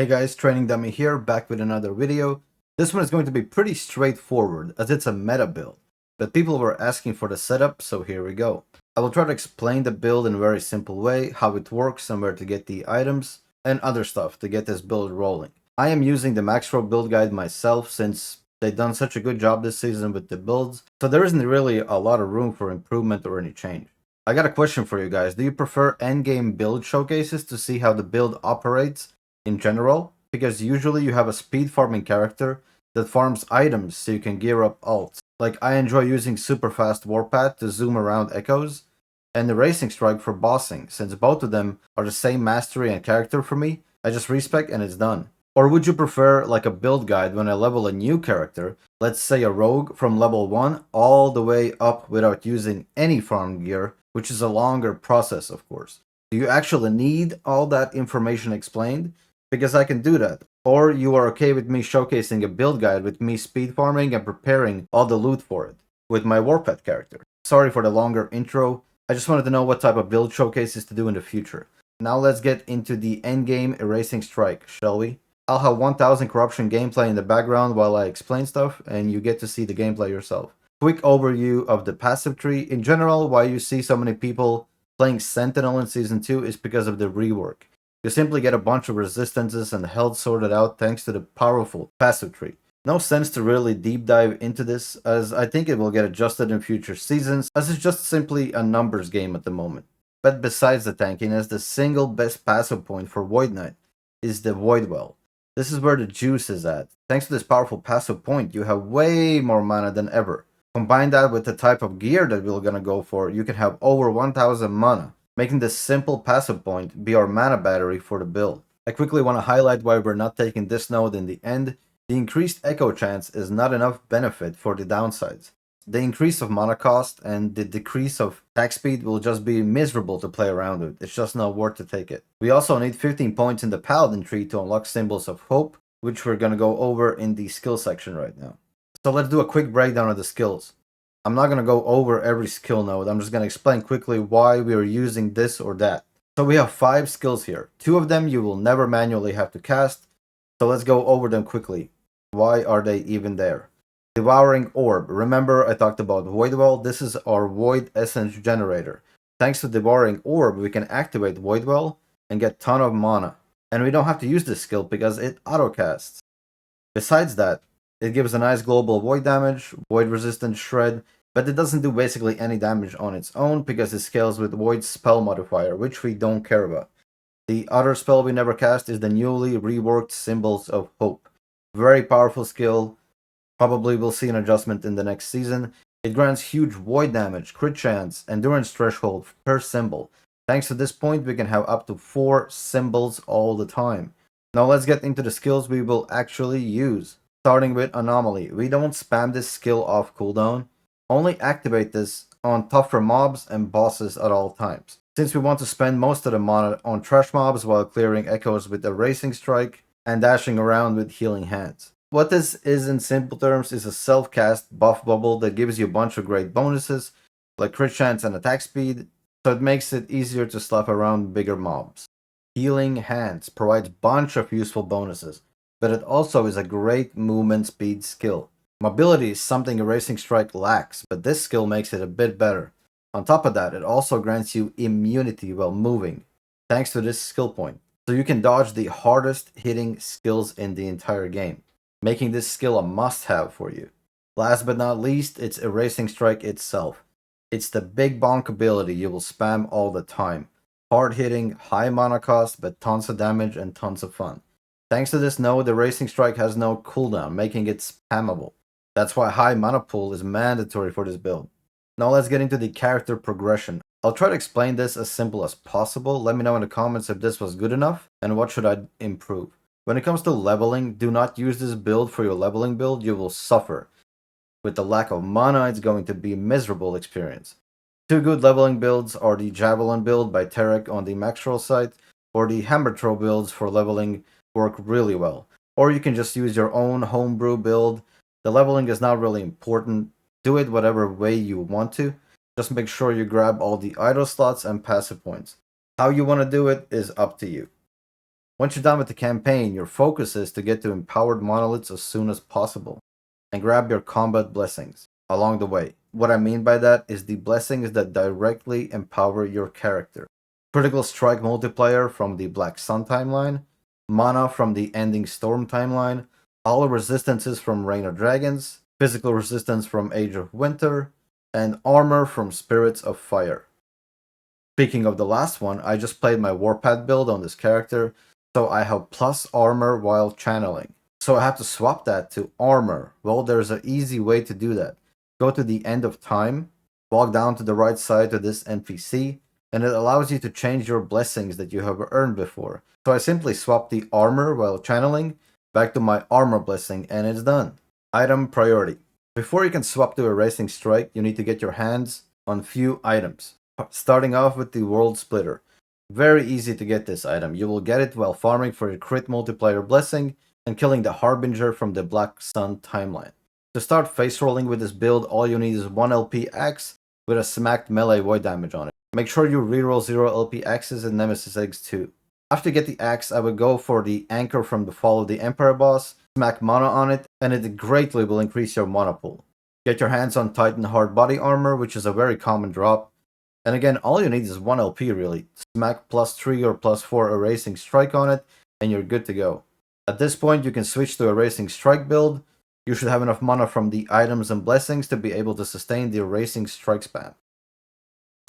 Hey guys, Training Dummy here, back with another video. This one is going to be pretty straightforward as it's a meta build, but people were asking for the setup, so here we go. I will try to explain the build in a very simple way, how it works and where to get the items, and other stuff to get this build rolling. I am using the Maxrow build guide myself since they've done such a good job this season with the builds, so there isn't really a lot of room for improvement or any change. I got a question for you guys. Do you prefer endgame build showcases to see how the build operates in general? Because usually you have a speed farming character that farms items so you can gear up ults. Like I enjoy using super fast warpath to zoom around echoes, and the racing strike for bossing, since both of them are the same mastery and character for me. I just respec and it's done. Or would you prefer like a build guide when I level a new character, let's say a rogue, from level 1 all the way up without using any farm gear, which is a longer process of course. Do you actually need all that information explained? Because I can do that. Or you are okay with me showcasing a build guide with me speed farming and preparing all the loot for it with my warpath character. Sorry for the longer intro. I just wanted to know what type of build showcases to do in the future. Now let's get into the endgame erasing strike, shall we? I'll have 1000 corruption gameplay in the background while I explain stuff, and you get to see the gameplay yourself. Quick overview of the passive tree. In general, why you see so many people playing Sentinel in Season 2 is because of the rework. You simply get a bunch of resistances and health sorted out thanks to the powerful passive tree. No sense to really deep dive into this, as I think it will get adjusted in future seasons, as it's just simply a numbers game at the moment. But besides the tankiness, the single best passive point for Void Knight is the Void Well. This is where the juice is at. Thanks to this powerful passive point, you have way more mana than ever. Combine that with the type of gear that we're gonna go for, you can have over 1000 mana, making this simple passive point be our mana battery for the build. I quickly want to highlight why we're not taking this node in the end. The increased echo chance is not enough benefit for the downsides. The increase of mana cost and the decrease of attack speed will just be miserable to play around with. It's just not worth to take it. We also need 15 points in the Paladin tree to unlock Symbols of Hope, which we're gonna go over in the skill section right now. So let's do a quick breakdown of the skills. I'm not going to go over every skill node, I'm just going to explain quickly why we are using this or that. So we have 5 skills here. 2 of them you will never manually have to cast, so let's go over them quickly. Why are they even there? Devouring Orb. Remember I talked about Void Well? This is our Void Essence generator. Thanks to Devouring Orb we can activate Void Well and get ton of mana. And we don't have to use this skill because it autocasts. Besides that, it gives a nice global void damage, void resistant shred, but it doesn't do basically any damage on its own because it scales with void spell modifier, which we don't care about. The other spell we never cast is the newly reworked Symbols of Hope. Very powerful skill, probably will see an adjustment in the next season. It grants huge void damage, crit chance, endurance threshold per symbol. Thanks to this point we can have up to 4 symbols all the time. Now let's get into the skills we will actually use. Starting with Anomaly, we don't spam this skill off cooldown, only activate this on tougher mobs and bosses at all times. Since we want to spend most of the mana on trash mobs while clearing echoes with a racing strike and dashing around with healing hands. What this is in simple terms is a self-cast buff bubble that gives you a bunch of great bonuses like crit chance and attack speed, so it makes it easier to slap around bigger mobs. Healing hands provides a bunch of useful bonuses, but it also is a great movement speed skill. Mobility is something a racing strike lacks, but this skill makes it a bit better. On top of that, it also grants you immunity while moving, thanks to this skill point. So you can dodge the hardest hitting skills in the entire game, making this skill a must-have for you. Last but not least, it's a racing strike itself. It's the big bonk ability you will spam all the time. Hard hitting, high mana cost, but tons of damage and tons of fun. Thanks to this node, the racing strike has no cooldown, making it spammable. That's why high mana pool is mandatory for this build. Now let's get into the character progression. I'll try to explain this as simple as possible. Let me know in the comments if this was good enough and what should I improve. When it comes to leveling, do not use this build for your leveling build, you will suffer. With the lack of mana, it's going to be a miserable experience. 2 good leveling builds are the Javelin build by Tarek on the Maxrow site, or the Hammer Throw builds for leveling work really well. Or you can just use your own homebrew build. The leveling is not really important. Do it whatever way you want to. Just make sure you grab all the idle slots and passive points. How you want to do it is up to you. Once you're done with the campaign, your focus is to get to empowered monoliths as soon as possible, and grab your combat blessings along the way. What I mean by that is the blessings that directly empower your character. Critical Strike multiplier from the Black Sun timeline, mana from the Ending Storm timeline, all resistances from Reign of Dragons, physical resistance from Age of Winter, and armor from Spirits of Fire. Speaking of the last one, I just played my Warpath build on this character, so I have plus armor while channeling. So I have to swap that to armor. Well, there's an easy way to do that. Go to the end of time, walk down to the right side to this NPC, and it allows you to change your blessings that you have earned before. So I simply swap the armor while channeling back to my armor blessing, and it's done. Item priority. Before you can swap to Erasing Strike, you need to get your hands on few items. Starting off with the World Splitter. Very easy to get this item. You will get it while farming for your crit multiplier blessing and killing the Harbinger from the Black Sun timeline. To start face rolling with this build, all you need is 1 LP axe with a smacked melee void damage on it. Make sure you reroll 0 LP axes and Nemesis eggs too. After you get the axe, I would go for the Anchor from the Fall of the Emperor boss, smack mana on it, and it greatly will increase your mana pool. Get your hands on Titan Hard Body Armor, which is a very common drop. And again, all you need is 1 LP really. Smack +3 or +4 Erasing Strike on it, and you're good to go. At this point, you can switch to Erasing Strike build. You should have enough mana from the items and blessings to be able to sustain the Erasing Strike spam.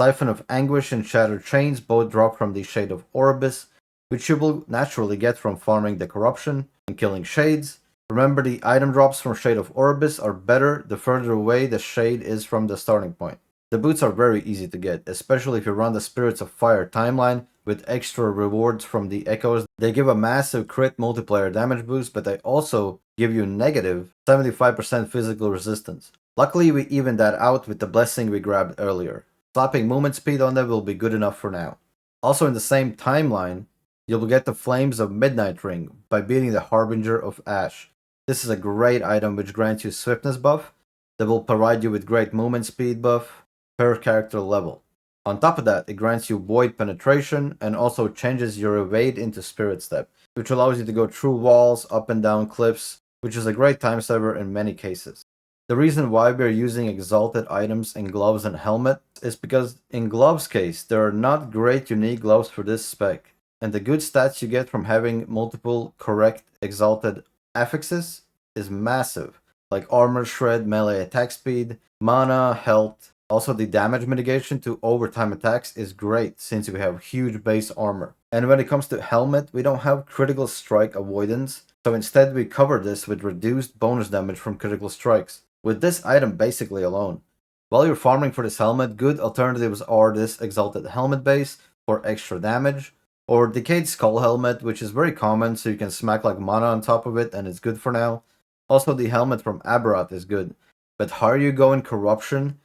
Siphon of Anguish and Shattered Chains both drop from the Shade of Orbis, which you will naturally get from farming the Corruption and killing Shades. Remember, the item drops from Shade of Orbis are better the further away the Shade is from the starting point. The boots are very easy to get, especially if you run the Spirits of Fire timeline with extra rewards from the Echoes. They give a massive crit multiplier damage boost, but they also give you negative 75% physical resistance. Luckily, we evened that out with the blessing we grabbed earlier. Slapping movement speed on them will be good enough for now. Also in the same timeline, you'll get the Flames of Midnight Ring by beating the Harbinger of Ash. This is a great item which grants you swiftness buff that will provide you with great movement speed buff per character level. On top of that, it grants you Void Penetration and also changes your evade into Spirit Step, which allows you to go through walls, up and down cliffs, which is a great time saver in many cases. The reason why we're using exalted items in gloves and helmet is because in gloves case, there are not great unique gloves for this spec, and the good stats you get from having multiple correct exalted affixes is massive, like armor shred, melee attack speed, mana, health. Also, the damage mitigation to overtime attacks is great since we have huge base armor. And when it comes to helmet, we don't have critical strike avoidance, so instead we cover this with reduced bonus damage from critical strikes. With this item basically alone. While you're farming for this helmet, good alternatives are this exalted helmet base for extra damage, or Decayed Skull helmet, which is very common, so you can smack like mana on top of it and it's good for now. Also, the helmet from Aberroth is good, but higher you go in Corruption,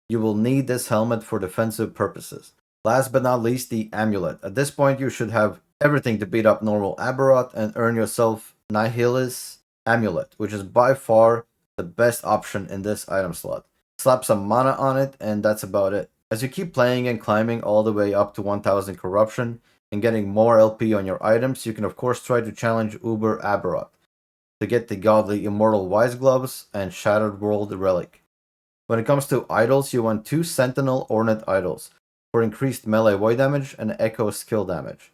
you will need this helmet for defensive purposes. Last but not least, the Amulet. At this point, you should have everything to beat up normal Aberroth and earn yourself Nihilus Amulet, which is by far the best option in this item slot. Slap some mana on it, and that's about it. As you keep playing and climbing all the way up to 1000 Corruption and getting more LP on your items, you can of course try to challenge Uber Aberroth to get the Godly Immortal Wise Gloves and Shattered World Relic. When it comes to idols, you want 2 Sentinel Ornate idols for increased melee void damage and echo skill damage.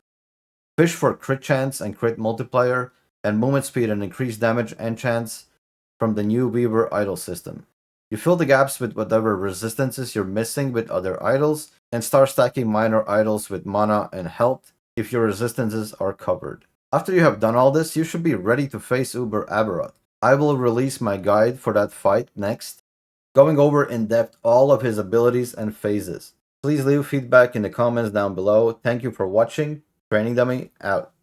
Fish for crit chance and crit multiplier, and movement speed and increased damage and chance from the new Weaver idol system. You fill the gaps with whatever resistances you're missing with other idols, and start stacking minor idols with mana and health if your resistances are covered. After you have done all this, you should be ready to face Uber Aberroth. I will release my guide for that fight next, going over in depth all of his abilities and phases. Please leave feedback in the comments down below. Thank you for watching. Training Dummy out.